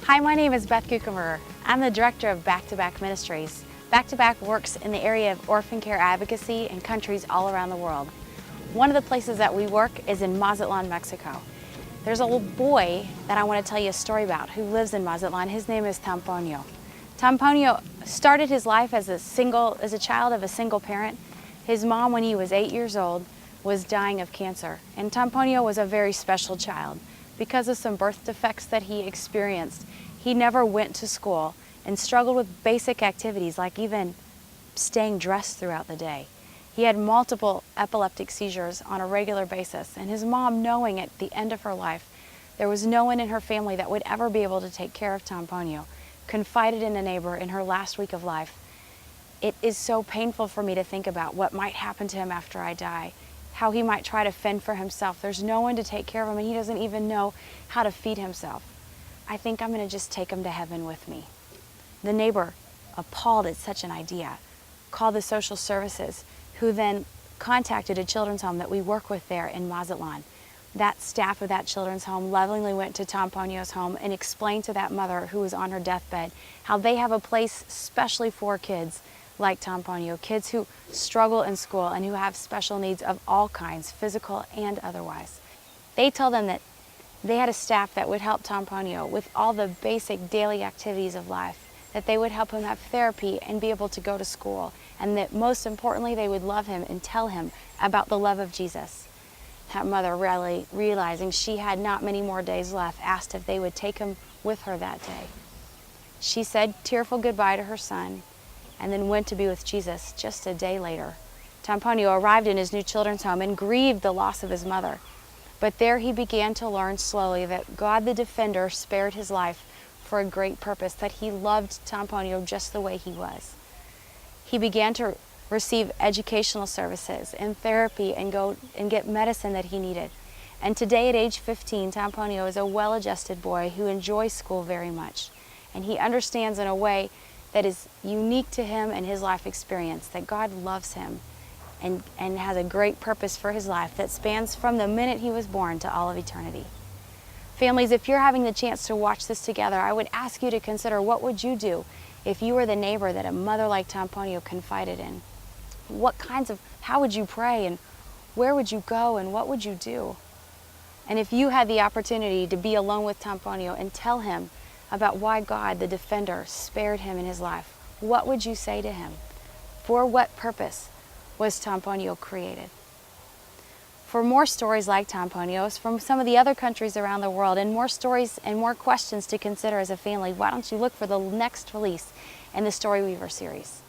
Hi, my name is Beth Guckenberger. I'm the director of Back2Back Ministries. Back2Back works in the area of orphan care advocacy in countries all around the world. One of the places that we work is in Mazatlan, Mexico. There's a little boy that I want to tell you a story about who lives in Mazatlan. His name is Tonponio. Tonponio started his life as a child of a single parent. His mom, when he was 8 years old, was dying of cancer. And Tonponio was a very special child. Because of some birth defects that he experienced, he never went to school and struggled with basic activities like even staying dressed throughout the day. He had multiple epileptic seizures on a regular basis, and his mom, knowing at the end of her life there was no one in her family that would ever be able to take care of Tonponio, confided in a neighbor in her last week of life, "It is so painful for me to think about what might happen to him after I die, how he might try to fend for himself. There's no one to take care of him, and he doesn't even know how to feed himself. I think I'm going to just take him to heaven with me." The neighbor, appalled at such an idea, called the social services, who then contacted a children's home that we work with there in Mazatlan. That staff of that children's home lovingly went to Tonponio's home and explained to that mother who was on her deathbed how they have a place specially for kids like Tonponio, kids who struggle in school and who have special needs of all kinds, physical and otherwise. They told them that they had a staff that would help Tonponio with all the basic daily activities of life, that they would help him have therapy and be able to go to school, and that most importantly, they would love him and tell him about the love of Jesus. That mother, really realizing she had not many more days left, asked if they would take him with her that day. She said tearful goodbye to her son and then went to be with Jesus just a day later. Tonponio arrived in his new children's home and grieved the loss of his mother. But there he began to learn slowly that God the Defender spared his life for a great purpose, that he loved Tonponio just the way he was. He began to receive educational services and therapy and go and get medicine that he needed. And today at age 15, Tonponio is a well-adjusted boy who enjoys school very much. And he understands in a way that is unique to him and his life experience that God loves him and has a great purpose for his life that spans from the minute he was born to all of eternity. Families, if you're having the chance to watch this together, I would ask you to consider, what would you do if you were the neighbor that a mother like Tonponio confided in? How would you pray, and where would you go, and what would you do? And if you had the opportunity to be alone with Tonponio and tell him about why God, the Defender, spared him in his life, what would you say to him? For what purpose was Tonponio created? For more stories like Tonponio's from some of the other countries around the world, and more stories and more questions to consider as a family, why don't you look for the next release in the Storyweaver series?